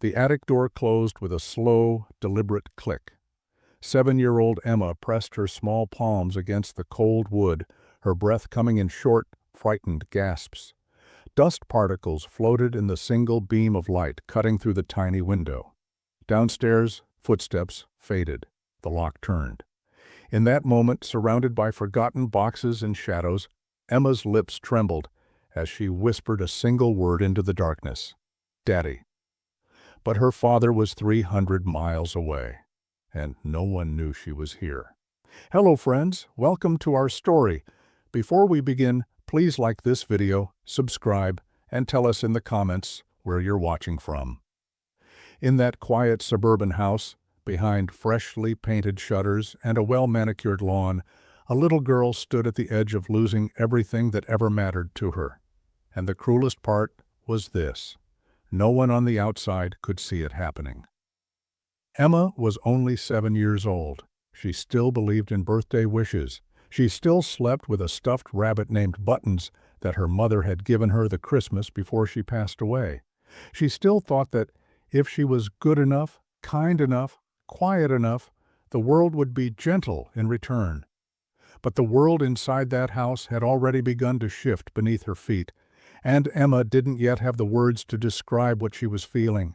The attic door closed with a slow, deliberate click. 7-year-old Emma pressed her small palms against the cold wood, her breath coming in short, frightened gasps. Dust particles floated in the single beam of light cutting through the tiny window. Downstairs, footsteps faded. The lock turned. In that moment, surrounded by forgotten boxes and shadows, Emma's lips trembled as she whispered a single word into the darkness. "Daddy." But her father was 300 miles away, and no one knew she was here. Hello friends, welcome to our story. Before we begin, please like this video, subscribe, and tell us in the comments where you're watching from. In that quiet suburban house, behind freshly painted shutters and a well-manicured lawn, a little girl stood at the edge of losing everything that ever mattered to her. And the cruelest part was this: no one on the outside could see it happening. Emma was only 7 years old. She still believed in birthday wishes. She still slept with a stuffed rabbit named Buttons that her mother had given her the Christmas before she passed away. She still thought that if she was good enough, kind enough, quiet enough, the world would be gentle in return. But the world inside that house had already begun to shift beneath her feet, and Emma didn't yet have the words to describe what she was feeling.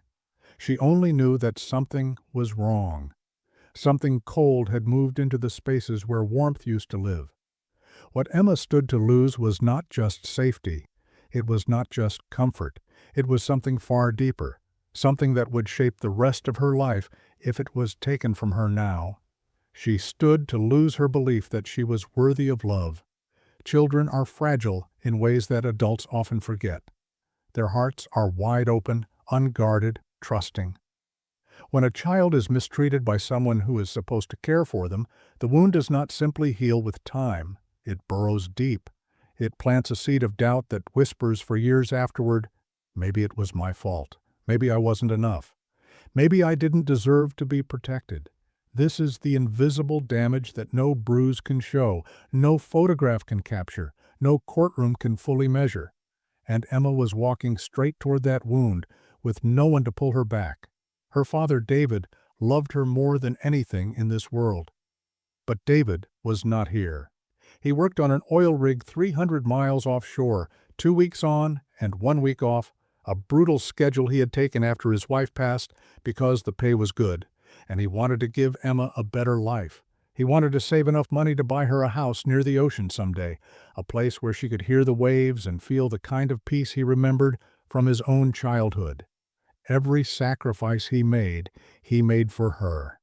She only knew that something was wrong. Something cold had moved into the spaces where warmth used to live. What Emma stood to lose was not just safety. It was not just comfort. It was something far deeper, something that would shape the rest of her life if it was taken from her now. She stood to lose her belief that she was worthy of love. Children are fragile in ways that adults often forget. Their hearts are wide open, unguarded, trusting. When a child is mistreated by someone who is supposed to care for them, the wound does not simply heal with time. It burrows deep. It plants a seed of doubt that whispers for years afterward, "Maybe it was my fault. Maybe I wasn't enough. Maybe I didn't deserve to be protected." This is the invisible damage that no bruise can show, no photograph can capture, no courtroom can fully measure. And Emma was walking straight toward that wound, with no one to pull her back. Her father, David, loved her more than anything in this world. But David was not here. He worked on an oil rig 300 miles offshore, 2 weeks on and 1 week off, a brutal schedule he had taken after his wife passed because the pay was good, and he wanted to give Emma a better life. He wanted to save enough money to buy her a house near the ocean someday, a place where she could hear the waves and feel the kind of peace he remembered from his own childhood. Every sacrifice he made for her.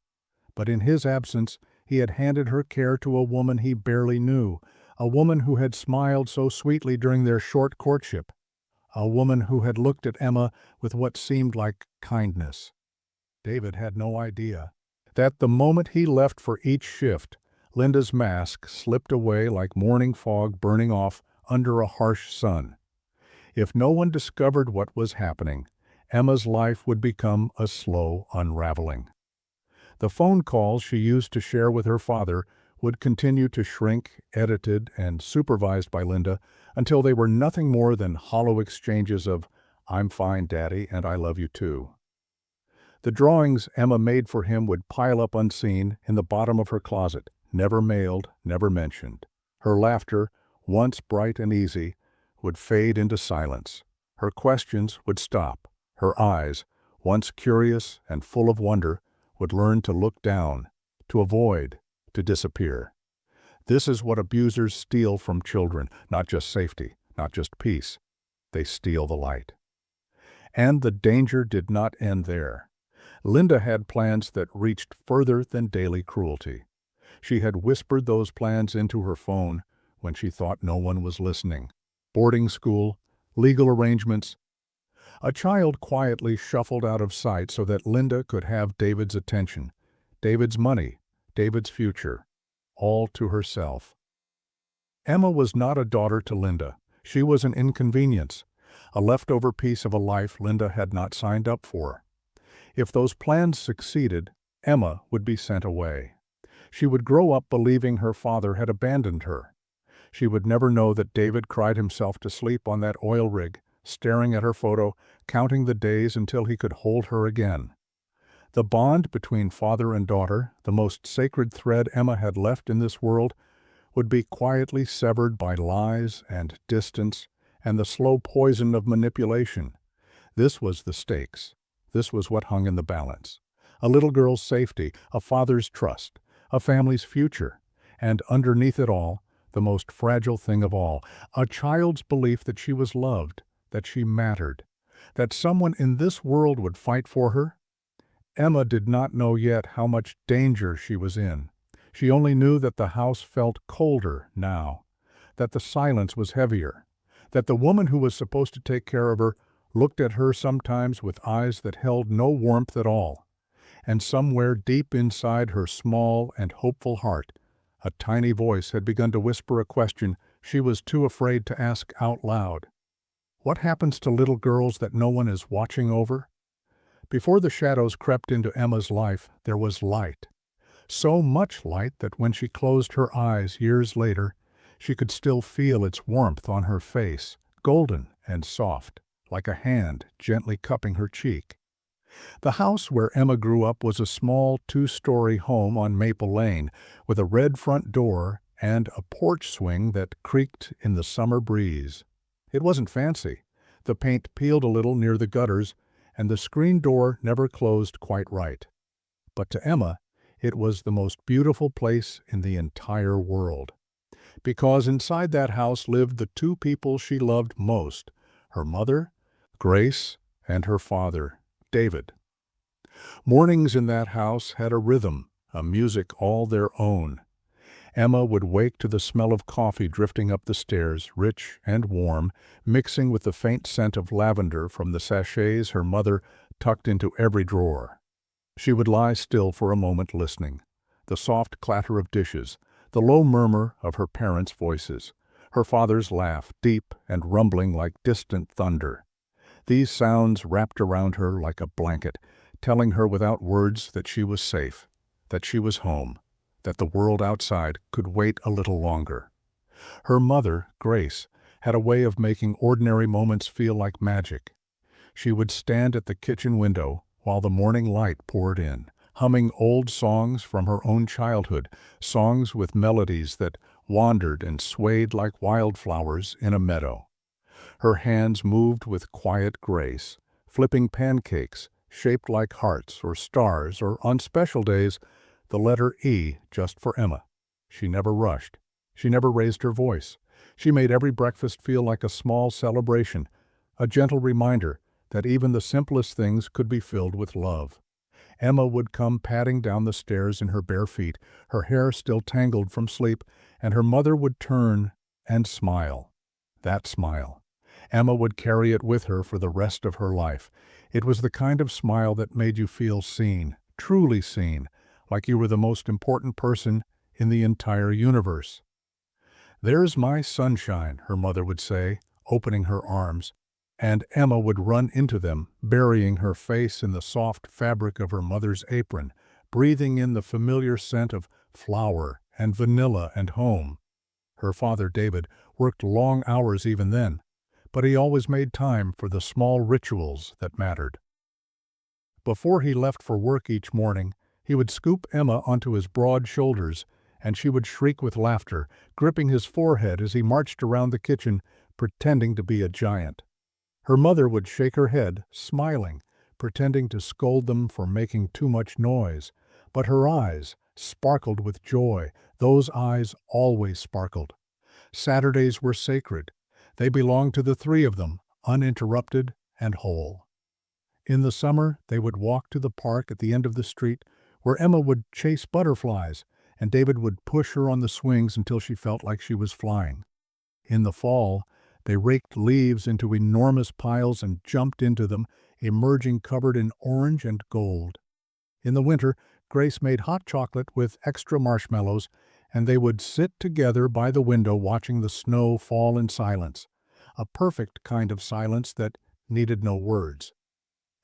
But in his absence, he had handed her care to a woman he barely knew, a woman who had smiled so sweetly during their short courtship, a woman who had looked at Emma with what seemed like kindness. David had no idea that the moment he left for each shift, Linda's mask slipped away like morning fog burning off under a harsh sun. If no one discovered what was happening, Emma's life would become a slow unraveling. The phone calls she used to share with her father would continue to shrink, edited and supervised by Linda, until they were nothing more than hollow exchanges of "I'm fine, Daddy, and I love you too." The drawings Emma made for him would pile up unseen in the bottom of her closet, never mailed, never mentioned. Her laughter, once bright and easy, would fade into silence. Her questions would stop. Her eyes, once curious and full of wonder, would learn to look down, to avoid, to disappear. This is what abusers steal from children, not just safety, not just peace. They steal the light. And the danger did not end there. Linda had plans that reached further than daily cruelty. She had whispered those plans into her phone when she thought no one was listening. Boarding school, legal arrangements. A child quietly shuffled out of sight so that Linda could have David's attention, David's money, David's future, all to herself. Emma was not a daughter to Linda. She was an inconvenience, a leftover piece of a life Linda had not signed up for. If those plans succeeded, Emma would be sent away. She would grow up believing her father had abandoned her. She would never know that David cried himself to sleep on that oil rig, staring at her photo, counting the days until he could hold her again. The bond between father and daughter, the most sacred thread Emma had left in this world, would be quietly severed by lies and distance and the slow poison of manipulation. This was the stakes. This was what hung in the balance. A little girl's safety, a father's trust, a family's future, and underneath it all, the most fragile thing of all, a child's belief that she was loved, that she mattered, that someone in this world would fight for her. Emma did not know yet how much danger she was in. She only knew that the house felt colder now, that the silence was heavier, that the woman who was supposed to take care of her looked at her sometimes with eyes that held no warmth at all, and somewhere deep inside her small and hopeful heart, a tiny voice had begun to whisper a question she was too afraid to ask out loud. What happens to little girls that no one is watching over? Before the shadows crept into Emma's life, there was light. So much light that when she closed her eyes years later, she could still feel its warmth on her face, golden and soft, like a hand gently cupping her cheek. The house where Emma grew up was a small two-story home on Maple Lane, with a red front door and a porch swing that creaked in the summer breeze. It wasn't fancy. The paint peeled a little near the gutters, and the screen door never closed quite right. But to Emma, it was the most beautiful place in the entire world. Because inside that house lived the two people she loved most, her mother, Grace, and her father, David. Mornings in that house had a rhythm, a music all their own. Emma would wake to the smell of coffee drifting up the stairs, rich and warm, mixing with the faint scent of lavender from the sachets her mother tucked into every drawer. She would lie still for a moment listening. The soft clatter of dishes, the low murmur of her parents' voices, her father's laugh, deep and rumbling like distant thunder. These sounds wrapped around her like a blanket, telling her without words that she was safe, that she was home, that the world outside could wait a little longer. Her mother, Grace, had a way of making ordinary moments feel like magic. She would stand at the kitchen window while the morning light poured in, humming old songs from her own childhood, songs with melodies that wandered and swayed like wildflowers in a meadow. Her hands moved with quiet grace, flipping pancakes shaped like hearts or stars, or on special days, the letter E just for Emma. She never rushed. She never raised her voice. She made every breakfast feel like a small celebration, a gentle reminder that even the simplest things could be filled with love. Emma would come padding down the stairs in her bare feet, her hair still tangled from sleep, and her mother would turn and smile. That smile. Emma would carry it with her for the rest of her life. It was the kind of smile that made you feel seen, truly seen, like you were the most important person in the entire universe. "There's my sunshine," her mother would say, opening her arms, and Emma would run into them, burying her face in the soft fabric of her mother's apron, breathing in the familiar scent of flour and vanilla and home. Her father, David, worked long hours even then, but he always made time for the small rituals that mattered. Before he left for work each morning, he would scoop Emma onto his broad shoulders, and she would shriek with laughter, gripping his forehead as he marched around the kitchen, pretending to be a giant. Her mother would shake her head, smiling, pretending to scold them for making too much noise, but her eyes sparkled with joy. Those eyes always sparkled. Saturdays were sacred. They belonged to the three of them, uninterrupted and whole. In the summer, they would walk to the park at the end of the street, where Emma would chase butterflies, and David would push her on the swings until she felt like she was flying. In the fall, they raked leaves into enormous piles and jumped into them, emerging covered in orange and gold. In the winter, Grace made hot chocolate with extra marshmallows, and they would sit together by the window watching the snow fall in silence, a perfect kind of silence that needed no words.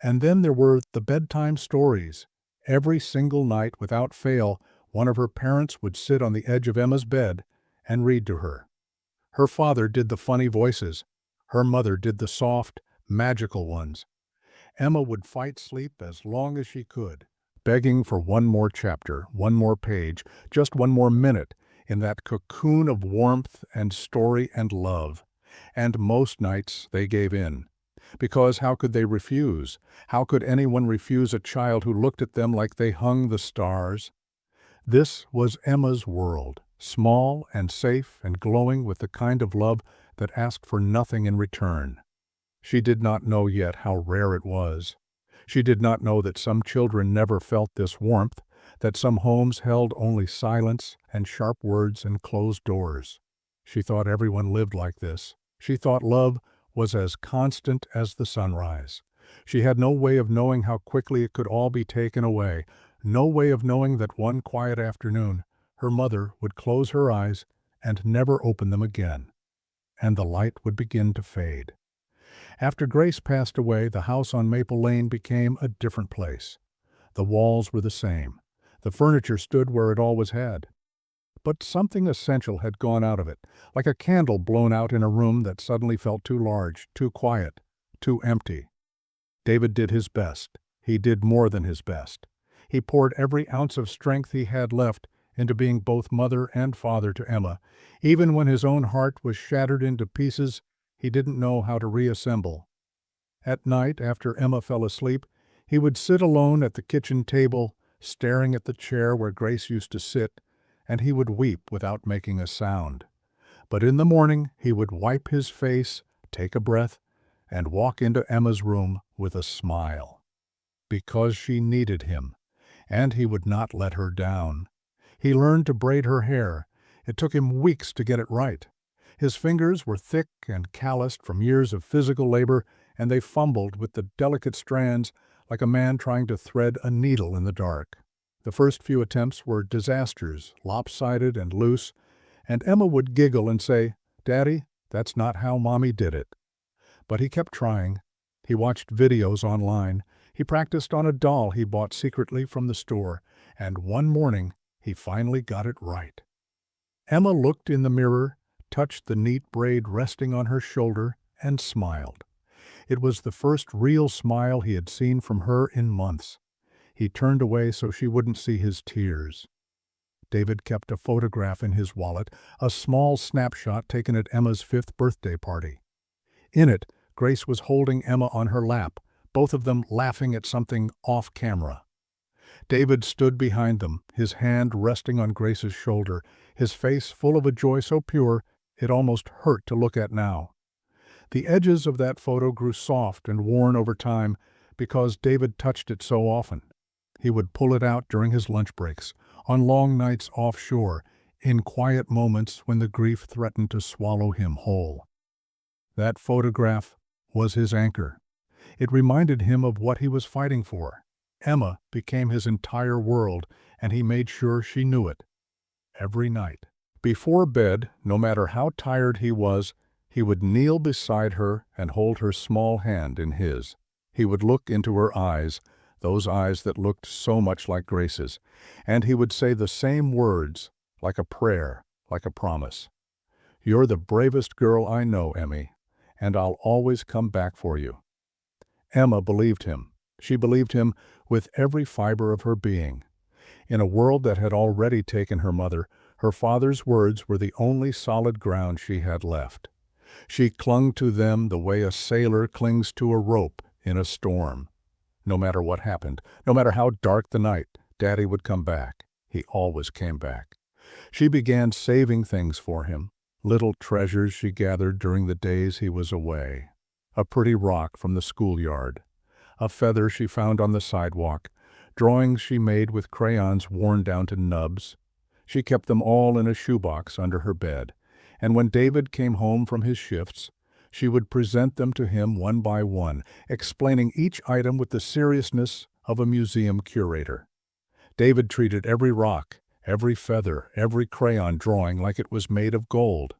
And then there were the bedtime stories. Every single night, without fail, one of her parents would sit on the edge of Emma's bed and read to her. Her father did the funny voices. Her mother did the soft, magical ones. Emma would fight sleep as long as she could, begging for one more chapter, one more page, just one more minute in that cocoon of warmth and story and love. And most nights they gave in. Because how could they refuse? How could anyone refuse a child who looked at them like they hung the stars? This was Emma's world, small and safe and glowing with the kind of love that asked for nothing in return. She did not know yet how rare it was. She did not know that some children never felt this warmth, that some homes held only silence and sharp words and closed doors. She thought everyone lived like this. She thought love was as constant as the sunrise. She had no way of knowing how quickly it could all be taken away, no way of knowing that one quiet afternoon her mother would close her eyes and never open them again, and the light would begin to fade. After Grace passed away, the house on Maple Lane became a different place. The walls were the same. The furniture stood where it always had. But something essential had gone out of it, like a candle blown out in a room that suddenly felt too large, too quiet, too empty. David did his best. He did more than his best. He poured every ounce of strength he had left into being both mother and father to Emma. Even when his own heart was shattered into pieces, he didn't know how to reassemble. At night, after Emma fell asleep, he would sit alone at the kitchen table, staring at the chair where Grace used to sit, and he would weep without making a sound. But in the morning he would wipe his face, take a breath, and walk into Emma's room with a smile. Because she needed him, and he would not let her down. He learned to braid her hair. It took him weeks to get it right. His fingers were thick and calloused from years of physical labor, and they fumbled with the delicate strands like a man trying to thread a needle in the dark. The first few attempts were disasters, lopsided and loose, and Emma would giggle and say, "Daddy, that's not how Mommy did it." But he kept trying. He watched videos online. He practiced on a doll he bought secretly from the store, and one morning he finally got it right. Emma looked in the mirror, touched the neat braid resting on her shoulder, and smiled. It was the first real smile he had seen from her in months. He turned away so she wouldn't see his tears. David kept a photograph in his wallet, a small snapshot taken at Emma's 5th birthday party. In it, Grace was holding Emma on her lap, both of them laughing at something off camera. David stood behind them, his hand resting on Grace's shoulder, his face full of a joy so pure it almost hurt to look at now. The edges of that photo grew soft and worn over time because David touched it so often. He would pull it out during his lunch breaks, on long nights offshore, in quiet moments when the grief threatened to swallow him whole. That photograph was his anchor. It reminded him of what he was fighting for. Emma became his entire world, and he made sure she knew it. Every night. Before bed, no matter how tired he was, he would kneel beside her and hold her small hand in his. He would look into her eyes, those eyes that looked so much like Grace's, and he would say the same words, like a prayer, like a promise. "You're the bravest girl I know, Emmy, and I'll always come back for you." Emma believed him. She believed him with every fiber of her being. In a world that had already taken her mother, her father's words were the only solid ground she had left. She clung to them the way a sailor clings to a rope in a storm. No matter what happened, no matter how dark the night, Daddy would come back. He always came back. She began saving things for him, little treasures she gathered during the days he was away. A pretty rock from the schoolyard, a feather she found on the sidewalk, drawings she made with crayons worn down to nubs. She kept them all in a shoebox under her bed, and when David came home from his shifts, she would present them to him one by one, explaining each item with the seriousness of a museum curator. David treated every rock, every feather, every crayon drawing like it was made of gold,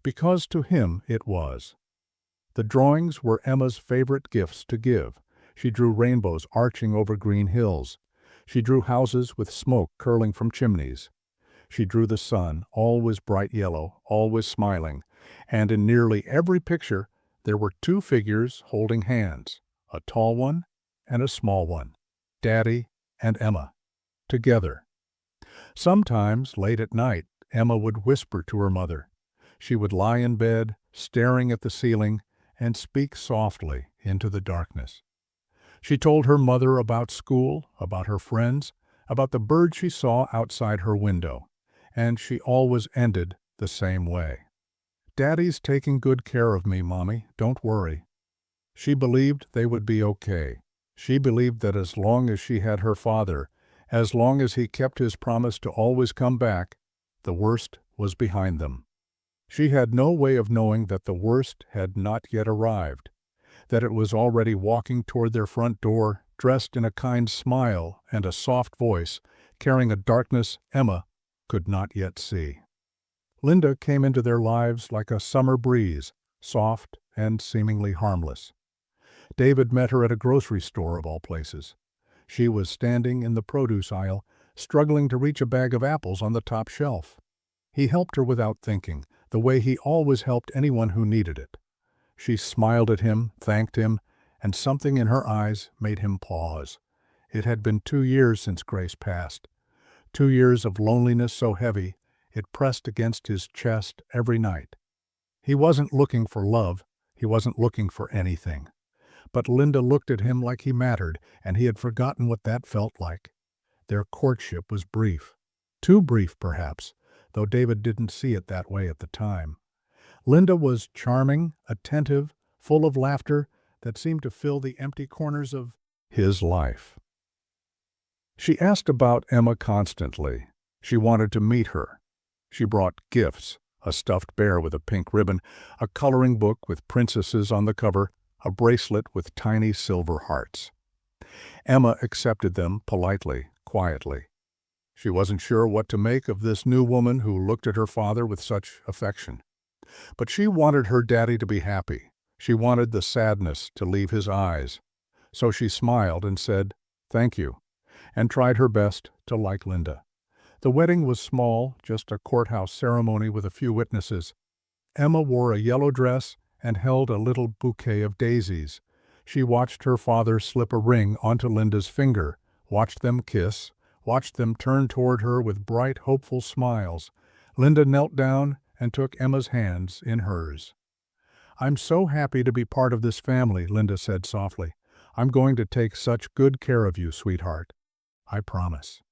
because to him it was. The drawings were Emma's favorite gifts to give. She drew rainbows arching over green hills. She drew houses with smoke curling from chimneys. She drew the sun, always bright yellow, always smiling, and in nearly every picture There were two figures holding hands, a tall one and a small one, Daddy and Emma, together. Sometimes, late at night, Emma would whisper to her mother. She would lie in bed, staring at the ceiling, and speak softly into the darkness. She told her mother about school, about her friends, about the bird she saw outside her window, and she always ended the same way. "Daddy's taking good care of me, Mommy, don't worry." She believed they would be okay. She believed that as long as she had her father, as long as he kept his promise to always come back, the worst was behind them. She had no way of knowing that the worst had not yet arrived, that it was already walking toward their front door, dressed in a kind smile and a soft voice, carrying a darkness Emma could not yet see. Linda came into their lives like a summer breeze, soft and seemingly harmless. David met her at a grocery store of all places. She was standing in the produce aisle, struggling to reach a bag of apples on the top shelf. He helped her without thinking, the way he always helped anyone who needed it. She smiled at him, thanked him, and something in her eyes made him pause. It had been 2 years since Grace passed. 2 years of loneliness so heavy, it pressed against his chest every night. He wasn't looking for love, he wasn't looking for anything. But Linda looked at him like he mattered, and he had forgotten what that felt like. Their courtship was brief. Too brief, perhaps, though David didn't see it that way at the time. Linda was charming, attentive, full of laughter that seemed to fill the empty corners of his life. She asked about Emma constantly. She wanted to meet her. She brought gifts, a stuffed bear with a pink ribbon, a coloring book with princesses on the cover, a bracelet with tiny silver hearts. Emma accepted them politely, quietly. She wasn't sure what to make of this new woman who looked at her father with such affection. But she wanted her daddy to be happy. She wanted the sadness to leave his eyes. So she smiled and said, "Thank you," and tried her best to like Linda. The wedding was small, just a courthouse ceremony with a few witnesses. Emma wore a yellow dress and held a little bouquet of daisies. She watched her father slip a ring onto Linda's finger, watched them kiss, watched them turn toward her with bright, hopeful smiles. Linda knelt down and took Emma's hands in hers. "I'm so happy to be part of this family," Linda said softly. "I'm going to take such good care of you, sweetheart. I promise."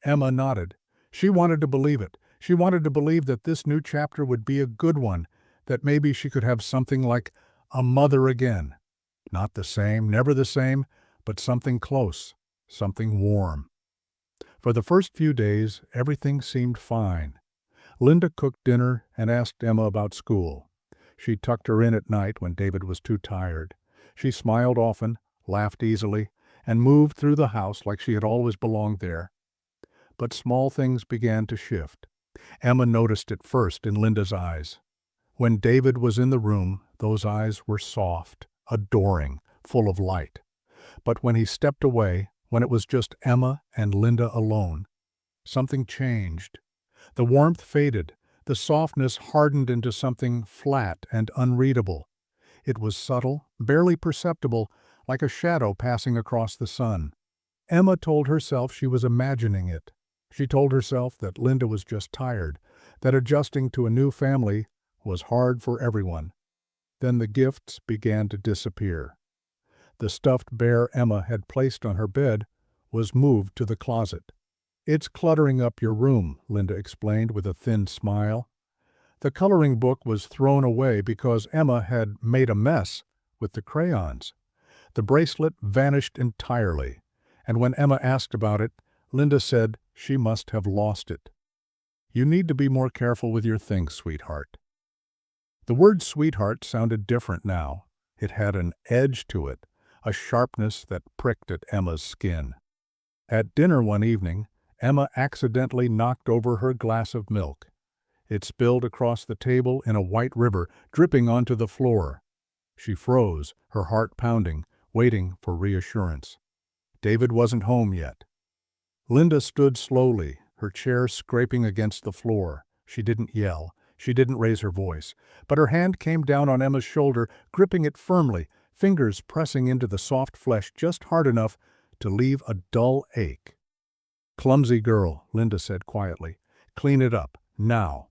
Emma nodded. She wanted to believe it. She wanted to believe that this new chapter would be a good one, that maybe she could have something like a mother again. Not the same, never the same, but something close, something warm. For the first few days, everything seemed fine. Linda cooked dinner and asked Emma about school. She tucked her in at night when David was too tired. She smiled often, laughed easily, and moved through the house like she had always belonged there. But small things began to shift. Emma noticed it first in Linda's eyes. When David was in the room, those eyes were soft, adoring, full of light. But when he stepped away, when it was just Emma and Linda alone, something changed. The warmth faded. The softness hardened into something flat and unreadable. It was subtle, barely perceptible, like a shadow passing across the sun. Emma told herself she was imagining it. She told herself that Linda was just tired, that adjusting to a new family was hard for everyone. Then the gifts began to disappear. The stuffed bear Emma had placed on her bed was moved to the closet. "It's cluttering up your room," Linda explained with a thin smile. The coloring book was thrown away because Emma had made a mess with the crayons. The bracelet vanished entirely, and when Emma asked about it, Linda said she must have lost it. "You need to be more careful with your things, sweetheart." The word sweetheart sounded different now. It had an edge to it, a sharpness that pricked at Emma's skin. At dinner one evening, Emma accidentally knocked over her glass of milk. It spilled across the table in a white river, dripping onto the floor. She froze, her heart pounding, waiting for reassurance. David wasn't home yet. Linda stood slowly, her chair scraping against the floor. She didn't yell. She didn't raise her voice, but her hand came down on Emma's shoulder, gripping it firmly, fingers pressing into the soft flesh just hard enough to leave a dull ache. "Clumsy girl," Linda said quietly. "Clean it up, now."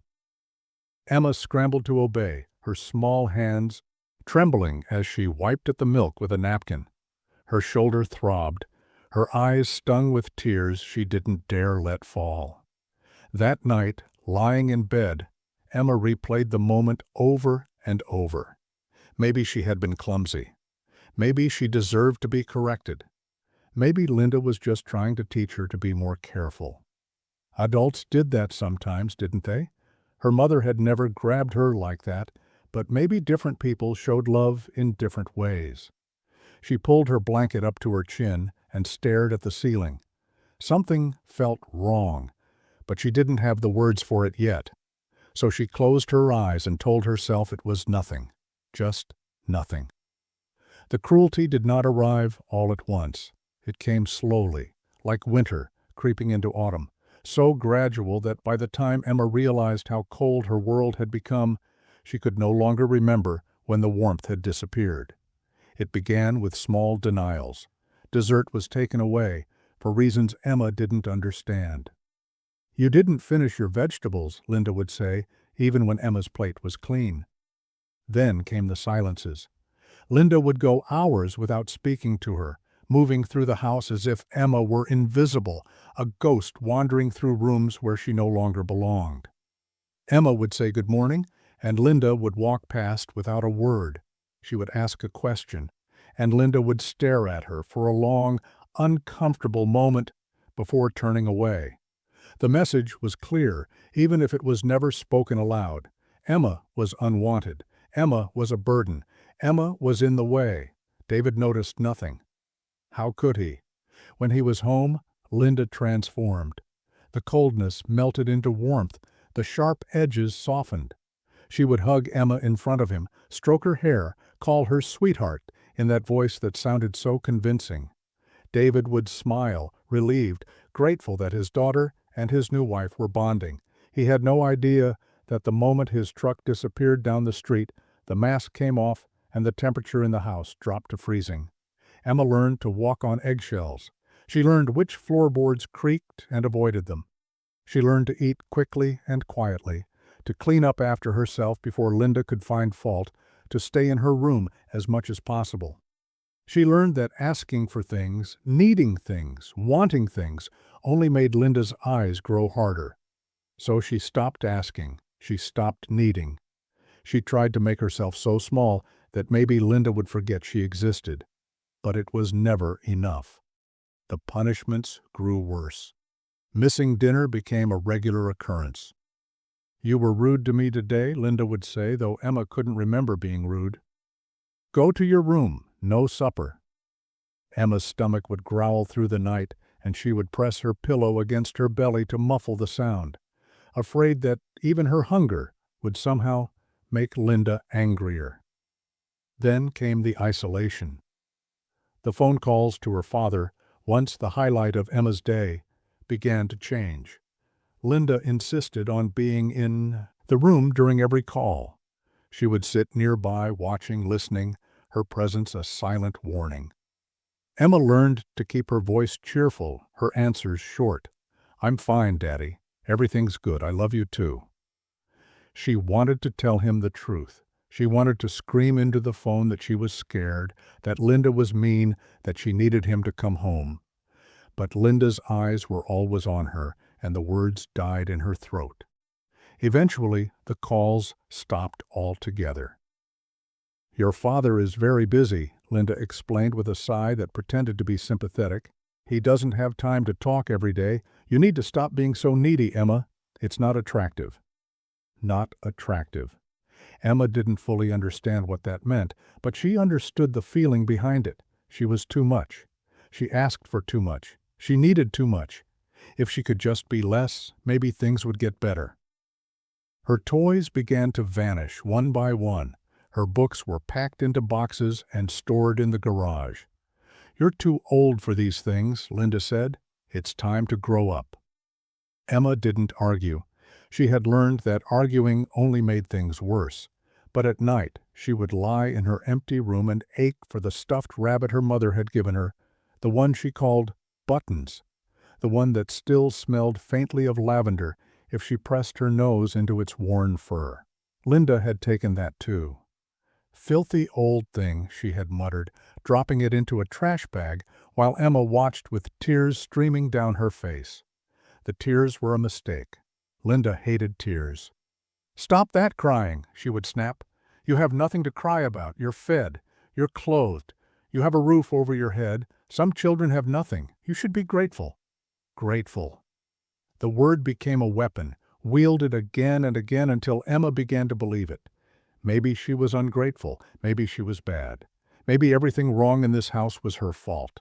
Emma scrambled to obey, her small hands trembling as she wiped at the milk with a napkin. Her shoulder throbbed, her eyes stung with tears she didn't dare let fall. That night, lying in bed, Emma replayed the moment over and over. Maybe she had been clumsy. Maybe she deserved to be corrected. Maybe Linda was just trying to teach her to be more careful. Adults did that sometimes, didn't they? Her mother had never grabbed her like that, but maybe different people showed love in different ways. She pulled her blanket up to her chin and stared at the ceiling. Something felt wrong, but she didn't have the words for it yet. So she closed her eyes and told herself it was nothing, just nothing. The cruelty did not arrive all at once. It came slowly, like winter creeping into autumn, so gradual that by the time Emma realized how cold her world had become, she could no longer remember when the warmth had disappeared. It began with small denials. Dessert was taken away for reasons Emma didn't understand. "You didn't finish your vegetables," Linda would say, even when Emma's plate was clean. Then came the silences. Linda would go hours without speaking to her, moving through the house as if Emma were invisible, a ghost wandering through rooms where she no longer belonged. Emma would say good morning, and Linda would walk past without a word. She would ask a question, and Linda would stare at her for a long, uncomfortable moment before turning away. The message was clear, even if it was never spoken aloud. Emma was unwanted. Emma was a burden. Emma was in the way. David noticed nothing. How could he? When he was home, Linda transformed. The coldness melted into warmth. The sharp edges softened. She would hug Emma in front of him, stroke her hair, call her sweetheart in that voice that sounded so convincing. David would smile, relieved, grateful that his daughter and his new wife were bonding. He had no idea that the moment his truck disappeared down the street, the mask came off and the temperature in the house dropped to freezing. Emma learned to walk on eggshells. She learned which floorboards creaked and avoided them. She learned to eat quickly and quietly, to clean up after herself before Linda could find fault, to stay in her room as much as possible. She learned that asking for things, needing things, wanting things, only made Linda's eyes grow harder. So she stopped asking. She stopped needing. She tried to make herself so small that maybe Linda would forget she existed. But it was never enough. The punishments grew worse. Missing dinner became a regular occurrence. "You were rude to me today," Linda would say, though Emma couldn't remember being rude. "Go to your room. No supper." Emma's stomach would growl through the night, and she would press her pillow against her belly to muffle the sound, afraid that even her hunger would somehow make Linda angrier. Then came the isolation. The phone calls to her father, once the highlight of Emma's day, began to change. Linda insisted on being in the room during every call. She would sit nearby, watching, listening, her presence a silent warning. Emma learned to keep her voice cheerful, her answers short. "I'm fine, Daddy. Everything's good. I love you too." She wanted to tell him the truth. She wanted to scream into the phone that she was scared, that Linda was mean, that she needed him to come home. But Linda's eyes were always on her, and the words died in her throat. Eventually, the calls stopped altogether. "Your father is very busy," Linda explained with a sigh that pretended to be sympathetic. "He doesn't have time to talk every day. You need to stop being so needy, Emma. It's not attractive." Not attractive. Emma didn't fully understand what that meant, but she understood the feeling behind it. She was too much. She asked for too much. She needed too much. If she could just be less, maybe things would get better. Her toys began to vanish one by one. Her books were packed into boxes and stored in the garage. "You're too old for these things," Linda said. "It's time to grow up." Emma didn't argue. She had learned that arguing only made things worse. But at night, she would lie in her empty room and ache for the stuffed rabbit her mother had given her, the one she called Buttons, the one that still smelled faintly of lavender if she pressed her nose into its worn fur. Linda had taken that too. "Filthy old thing," she had muttered, dropping it into a trash bag while Emma watched with tears streaming down her face. The tears were a mistake. Linda hated tears. "Stop that crying," she would snap. "You have nothing to cry about. You're fed. You're clothed. You have a roof over your head. Some children have nothing. You should be grateful." Grateful. The word became a weapon, wielded again and again until Emma began to believe it. Maybe she was ungrateful. Maybe she was bad. Maybe everything wrong in this house was her fault.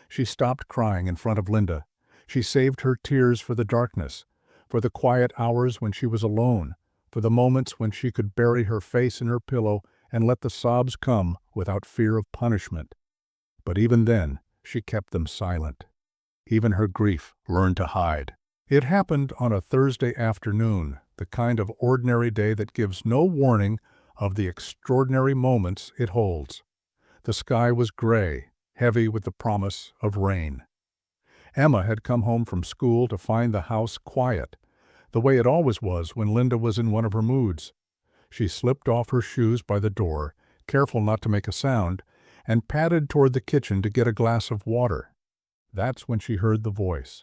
She stopped crying in front of Linda. She saved her tears for the darkness, for the quiet hours when she was alone, for the moments when she could bury her face in her pillow and let the sobs come without fear of punishment. But even then, she kept them silent. Even her grief learned to hide. It happened on a Thursday afternoon, the kind of ordinary day that gives no warning of the extraordinary moments it holds. The sky was gray, heavy with the promise of rain. Emma had come home from school to find the house quiet, the way it always was when Linda was in one of her moods. She slipped off her shoes by the door, careful not to make a sound, and padded toward the kitchen to get a glass of water. That's when she heard the voice.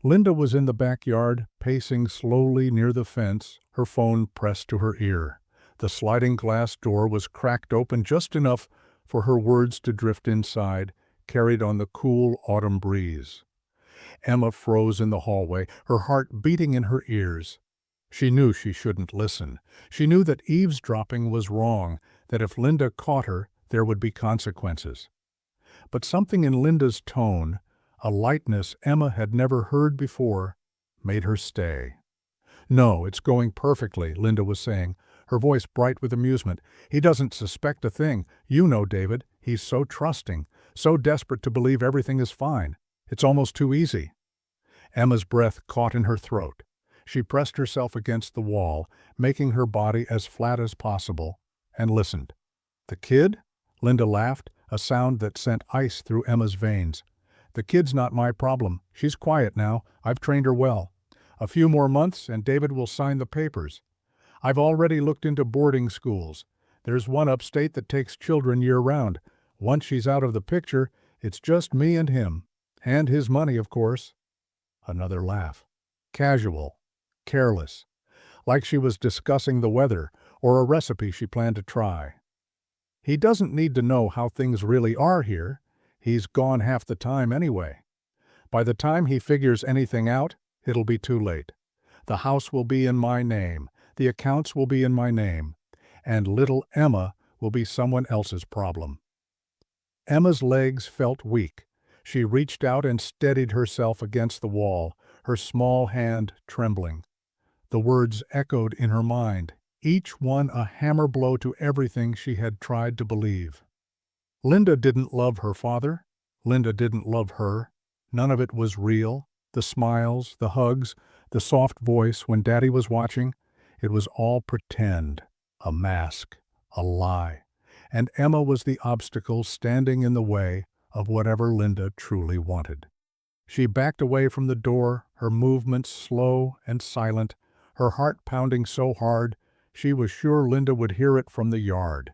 Linda was in the backyard, pacing slowly near the fence, her phone pressed to her ear. The sliding glass door was cracked open just enough for her words to drift inside, carried on the cool autumn breeze. Emma froze in the hallway, her heart beating in her ears. She knew she shouldn't listen. She knew that eavesdropping was wrong, that if Linda caught her, there would be consequences. But something in Linda's tone, a lightness Emma had never heard before, made her stay. "No, it's going perfectly," Linda was saying, her voice bright with amusement. "He doesn't suspect a thing. You know, David, he's so trusting, so desperate to believe everything is fine. It's almost too easy." Emma's breath caught in her throat. She pressed herself against the wall, making her body as flat as possible, and listened. "The kid?" Linda laughed, a sound that sent ice through Emma's veins. "The kid's not my problem. She's quiet now. I've trained her well. A few more months and David will sign the papers. I've already looked into boarding schools. There's one upstate that takes children year-round. Once she's out of the picture, it's just me and him. And his money, of course." Another laugh. Casual. Careless. Like she was discussing the weather or a recipe she planned to try. "He doesn't need to know how things really are here. He's gone half the time anyway. By the time he figures anything out, it'll be too late. The house will be in my name. The accounts will be in my name. And little Emma will be someone else's problem." Emma's legs felt weak. She reached out and steadied herself against the wall, her small hand trembling. The words echoed in her mind, each one a hammer blow to everything she had tried to believe. Linda didn't love her father. Linda didn't love her. None of it was real. The smiles, the hugs, the soft voice when Daddy was watching. It was all pretend, a mask, a lie. And Emma was the obstacle standing in the way of whatever Linda truly wanted. She backed away from the door, her movements slow and silent, her heart pounding so hard she was sure Linda would hear it from the yard.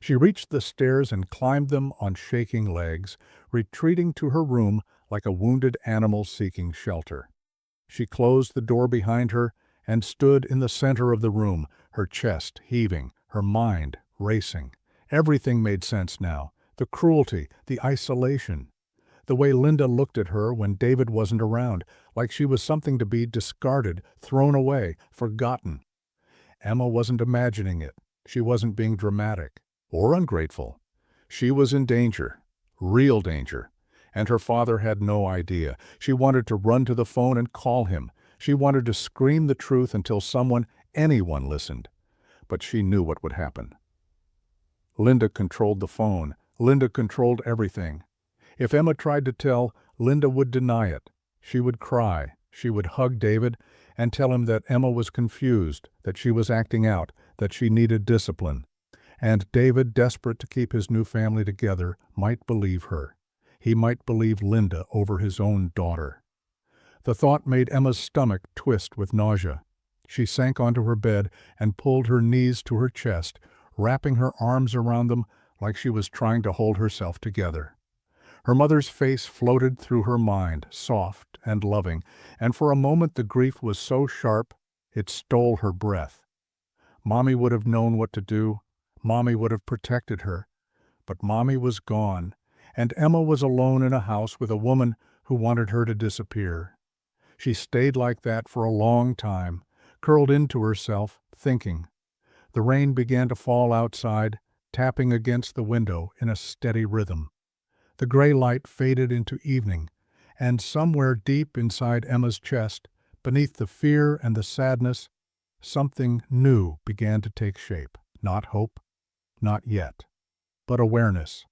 She reached the stairs and climbed them on shaking legs, retreating to her room like a wounded animal seeking shelter. She closed the door behind her and stood in the center of the room, her chest heaving, her mind racing. Everything made sense now. The cruelty, the isolation. The way Linda looked at her when David wasn't around, like she was something to be discarded, thrown away, forgotten. Emma wasn't imagining it. She wasn't being dramatic or ungrateful. She was in danger, real danger, and her father had no idea. She wanted to run to the phone and call him. She wanted to scream the truth until someone, anyone, listened. But she knew what would happen. Linda controlled the phone. Linda controlled everything. If Emma tried to tell, Linda would deny it. She would cry. She would hug David, and tell him that Emma was confused, that she was acting out, that she needed discipline. And David, desperate to keep his new family together, might believe her. He might believe Linda over his own daughter. The thought made Emma's stomach twist with nausea. She sank onto her bed and pulled her knees to her chest, wrapping her arms around them like she was trying to hold herself together. Her mother's face floated through her mind, soft and loving, and for a moment the grief was so sharp it stole her breath. Mommy would have known what to do. Mommy would have protected her. But Mommy was gone, and Emma was alone in a house with a woman who wanted her to disappear. She stayed like that for a long time, curled into herself, thinking. The rain began to fall outside, tapping against the window in a steady rhythm. The gray light faded into evening, and somewhere deep inside Emma's chest, beneath the fear and the sadness, something new began to take shape. Not hope, not yet, but awareness.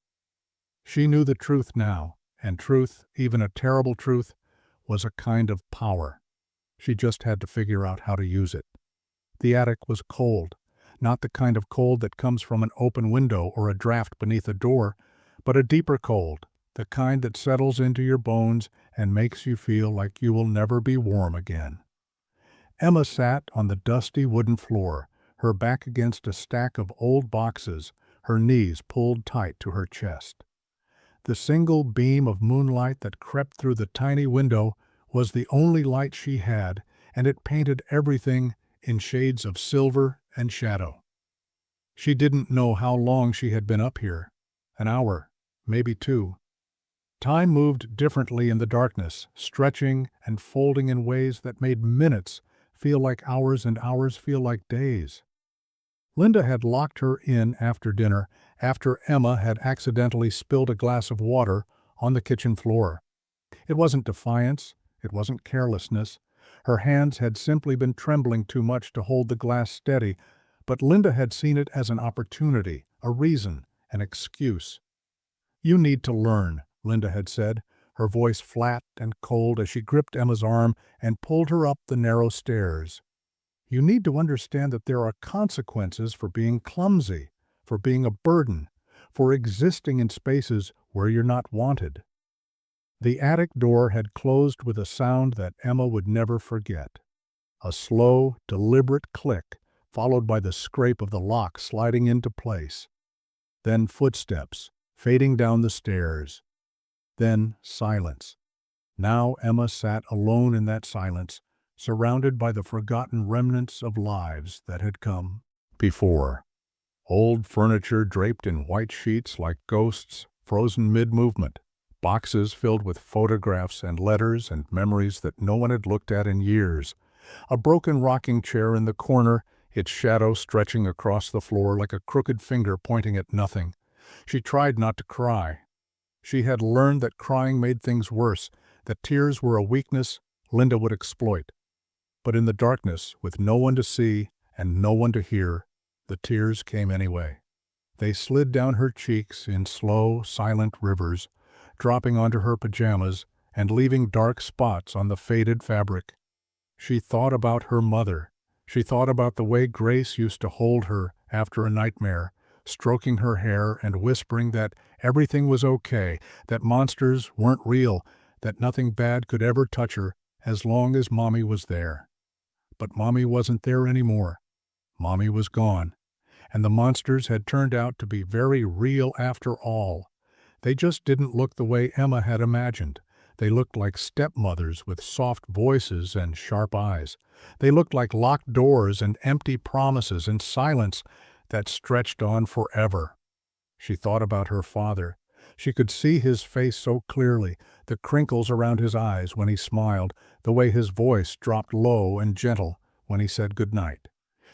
She knew the truth now, and truth, even a terrible truth, was a kind of power. She just had to figure out how to use it. The attic was cold, not the kind of cold that comes from an open window or a draft beneath a door, but a deeper cold, the kind that settles into your bones and makes you feel like you will never be warm again. Emma sat on the dusty wooden floor, her back against a stack of old boxes, her knees pulled tight to her chest. The single beam of moonlight that crept through the tiny window was the only light she had, and it painted everything in shades of silver and shadow. She didn't know how long she had been up here. An hour, maybe 2. Time moved differently in the darkness, stretching and folding in ways that made minutes feel like hours and hours feel like days. Linda had locked her in after dinner, after Emma had accidentally spilled a glass of water on the kitchen floor. It wasn't defiance, it wasn't carelessness. Her hands had simply been trembling too much to hold the glass steady, but Linda had seen it as an opportunity, a reason, an excuse. "You need to learn," Linda had said, her voice flat and cold as she gripped Emma's arm and pulled her up the narrow stairs. "You need to understand that there are consequences for being clumsy, for being a burden, for existing in spaces where you're not wanted." The attic door had closed with a sound that Emma would never forget. A slow, deliberate click, followed by the scrape of the lock sliding into place. Then footsteps, fading down the stairs. Then silence. Now Emma sat alone in that silence, surrounded by the forgotten remnants of lives that had come before. Old furniture draped in white sheets like ghosts, frozen mid-movement. Boxes filled with photographs and letters and memories that no one had looked at in years. A broken rocking chair in the corner, its shadow stretching across the floor like a crooked finger pointing at nothing. She tried not to cry. She had learned that crying made things worse, that tears were a weakness Linda would exploit. But in the darkness, with no one to see and no one to hear, the tears came anyway. They slid down her cheeks in slow, silent rivers, dropping onto her pajamas and leaving dark spots on the faded fabric. She thought about her mother. She thought about the way Grace used to hold her after a nightmare, stroking her hair and whispering that everything was okay, that monsters weren't real, that nothing bad could ever touch her as long as Mommy was there. But Mommy wasn't there anymore. Mommy was gone, and the monsters had turned out to be very real after all. They just didn't look the way Emma had imagined. They looked like stepmothers with soft voices and sharp eyes. They looked like locked doors and empty promises and silence that stretched on forever. She thought about her father. She could see his face so clearly, the crinkles around his eyes when he smiled, the way his voice dropped low and gentle when he said goodnight.